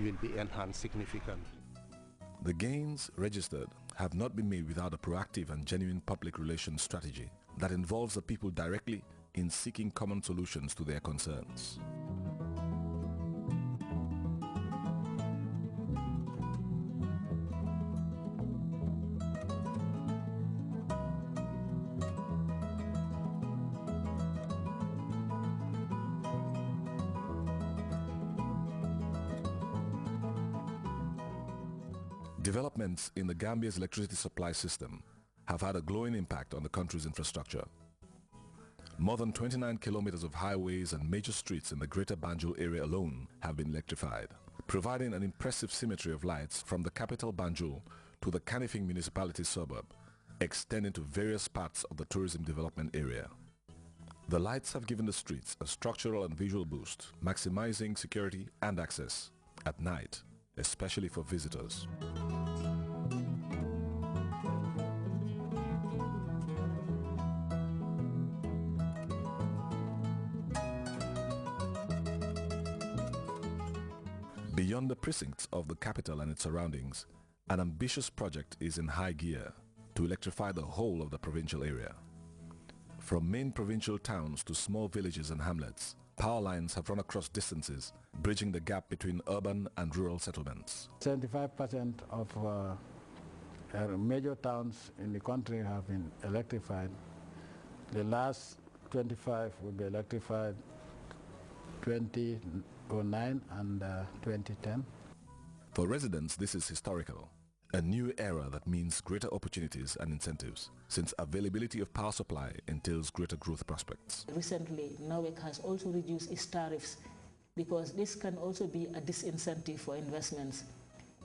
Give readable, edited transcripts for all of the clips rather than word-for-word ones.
will be enhanced significantly. The gains registered have not been made without a proactive and genuine public relations strategy that involves the people directly in seeking common solutions to their concerns. Developments in the Gambia's electricity supply system have had a glowing impact on the country's infrastructure. More than 29 kilometers of highways and major streets in the Greater Banjul area alone have been electrified, providing an impressive symmetry of lights from the capital Banjul to the Kanifing municipality suburb, extending to various parts of the tourism development area. The lights have given the streets a structural and visual boost, maximizing security and access at night, especially for visitors. Beyond the precincts of the capital and its surroundings, an ambitious project is in high gear to electrify the whole of the provincial area. From main provincial towns to small villages and hamlets, power lines have run across distances, bridging the gap between urban and rural settlements. 75% of major towns in the country have been electrified. The last 25 will be electrified 2009 and 2010. For residents, this is historical. A new era that means greater opportunities and incentives, since availability of power supply entails greater growth prospects. Recently, NAWEC has also reduced its tariffs because this can also be a disincentive for investments.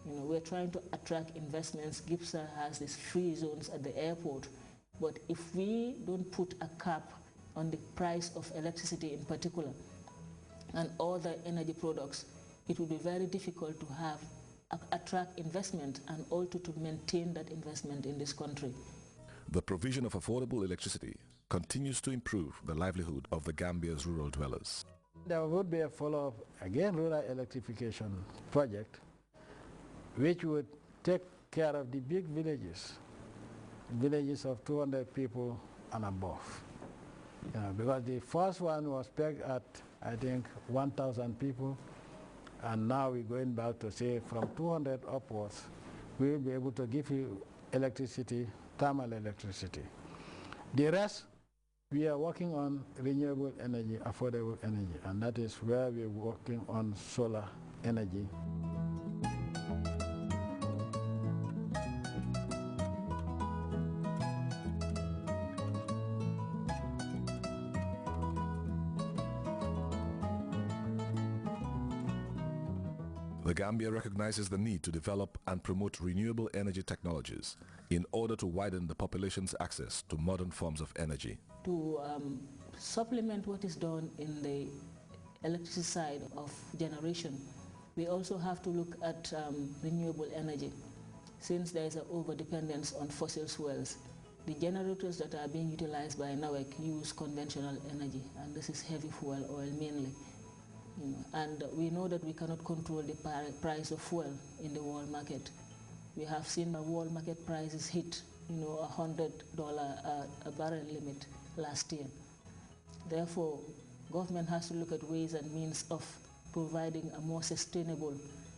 We're trying to attract investments. GIPSA has these free zones at the airport, but if we don't put a cap on the price of electricity in particular and other energy products, it will be very difficult to attract investment and also to maintain that investment in this country. The provision of affordable electricity continues to improve the livelihood of the Gambia's rural dwellers. There would be a follow-up, again, rural electrification project, which would take care of the big villages of 200 people and above. Because the first one was pegged at, I think, 1,000 people, and now we're going back to say from 200 upwards, we will be able to give you electricity, thermal electricity. The rest, we are working on renewable energy, affordable energy, and that is where we're working on solar energy. The Gambia recognizes the need to develop and promote renewable energy technologies in order to widen the population's access to modern forms of energy. To supplement what is done in the electricity side of generation, we also have to look at renewable energy. Since there is an over-dependence on fossil fuels, the generators that are being utilized by NAWEC use conventional energy, and this is heavy fuel oil mainly. And we know that we cannot control the price of fuel in the world market. We have seen the world market prices hit, $100 a barrel limit last year. Therefore, government has to look at ways and means of providing a more sustainable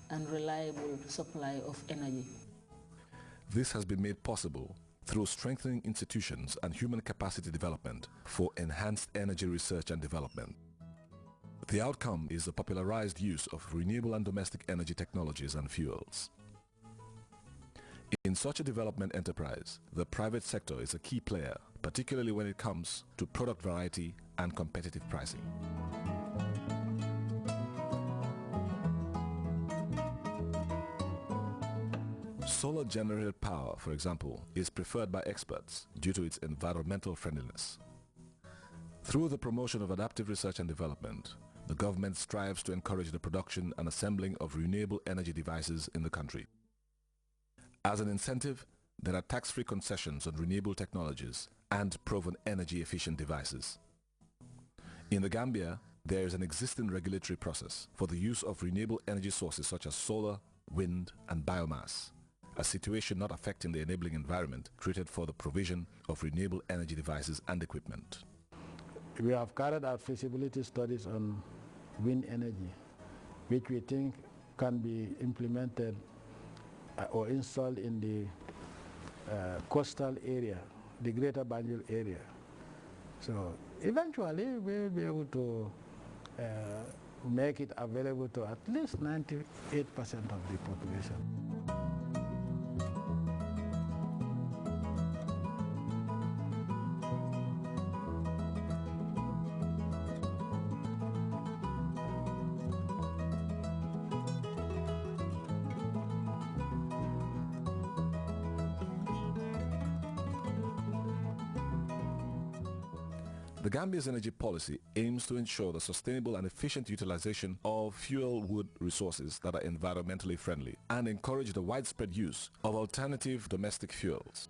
and reliable supply of energy. This has been made possible through strengthening institutions and human capacity development for enhanced energy research and development. The outcome is the popularized use of renewable and domestic energy technologies and fuels. In such a development enterprise, the private sector is a key player, particularly when it comes to product variety and competitive pricing. Solar generated power, for example, is preferred by experts due to its environmental friendliness. Through the promotion of adaptive research and development, the government strives to encourage the production and assembling of renewable energy devices in the country. As an incentive, there are tax-free concessions on renewable technologies and proven energy-efficient devices. In the Gambia, There is an existing regulatory process for the use of renewable energy sources such as solar, wind, and biomass, a situation not affecting the enabling environment created for the provision of renewable energy devices and equipment. We have carried out feasibility studies on wind energy, which we think can be implemented or installed in the coastal area, the greater Banjul area. So eventually we will be able to make it available to at least 98% of the population. The Gambia's energy policy aims to ensure the sustainable and efficient utilization of fuel wood resources that are environmentally friendly and encourage the widespread use of alternative domestic fuels.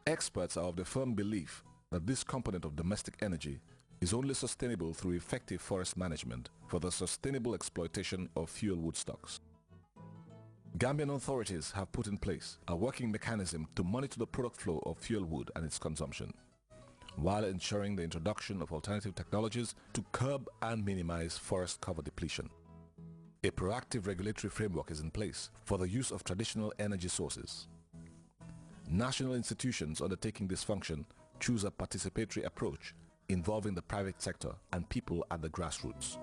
Experts are of the firm belief that this component of domestic energy is only sustainable through effective forest management for the sustainable exploitation of fuel wood stocks. Gambian authorities have put in place a working mechanism to monitor the product flow of fuel wood and its consumption, while ensuring the introduction of alternative technologies to curb and minimize forest cover depletion. A proactive regulatory framework is in place for the use of traditional energy sources. National institutions undertaking this function choose a participatory approach involving the private sector and people at the grassroots.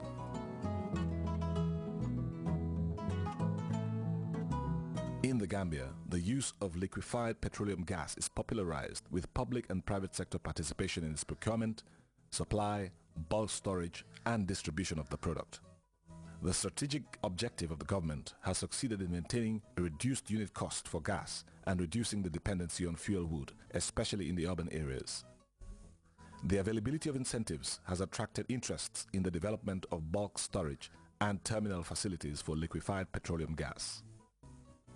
In the Gambia, the use of liquefied petroleum gas is popularized with public and private sector participation in its procurement, supply, bulk storage, and distribution of the product. The strategic objective of the government has succeeded in maintaining a reduced unit cost for gas and reducing the dependency on fuel wood, especially in the urban areas. The availability of incentives has attracted interests in the development of bulk storage and terminal facilities for liquefied petroleum gas.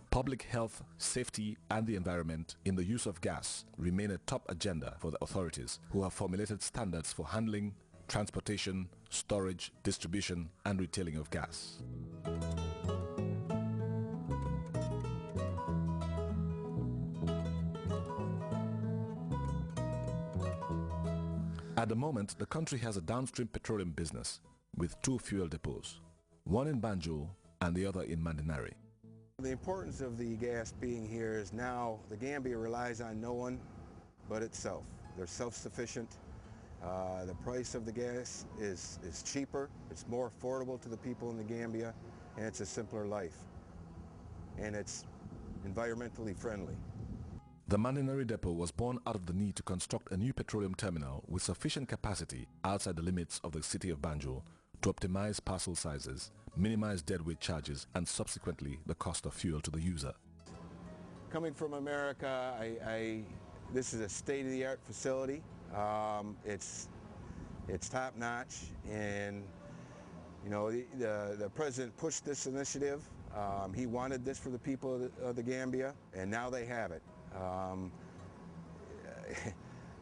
Public health, safety, and the environment in the use of gas remain a top agenda for the authorities, who have formulated standards for handling, transportation, storage, distribution, and retailing of gas. At the moment, the country has a downstream petroleum business with 2 fuel depots, one in Banjul and the other in Mandinari. The importance of the gas being here is now the Gambia relies on no one but itself. They're self-sufficient. The price of the gas is cheaper, it's more affordable to the people in the Gambia, and it's a simpler life. And it's environmentally friendly. The Mandinari depot was born out of the need to construct a new petroleum terminal with sufficient capacity outside the limits of the city of Banjul to optimize parcel sizes, minimize deadweight charges, and subsequently the cost of fuel to the user. Coming from America, this is a state-of-the-art facility. It's top-notch, and you know, the president pushed this initiative. He wanted this for the people of the Gambia, and now they have it.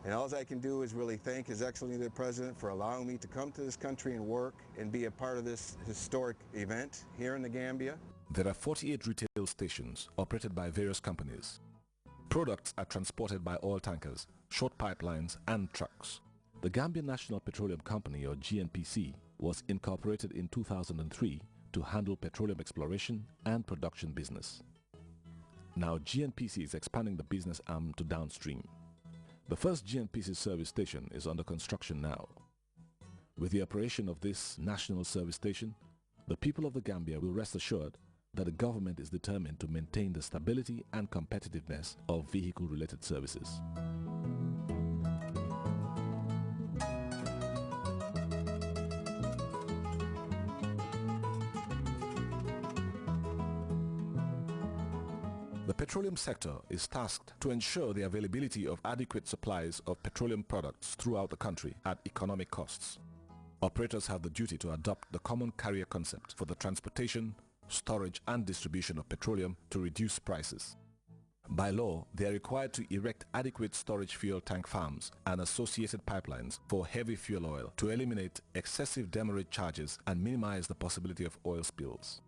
And all I can do is really thank His Excellency the President for allowing me to come to this country and work and be a part of this historic event here in the Gambia. There are 48 retail stations operated by various companies. Products are transported by oil tankers, short pipelines, and trucks. The Gambia National Petroleum Company, or GNPC, was incorporated in 2003 to handle petroleum exploration and production business. Now GNPC is expanding the business arm to downstream. The first GNPC service station is under construction now. With the operation of this national service station, the people of the Gambia will rest assured that the government is determined to maintain the stability and competitiveness of vehicle-related services. The petroleum sector is tasked to ensure the availability of adequate supplies of petroleum products throughout the country at economic costs. Operators have the duty to adopt the common carrier concept for the transportation, storage, and distribution of petroleum to reduce prices. By law, they are required to erect adequate storage fuel tank farms and associated pipelines for heavy fuel oil to eliminate excessive demurrage charges and minimize the possibility of oil spills.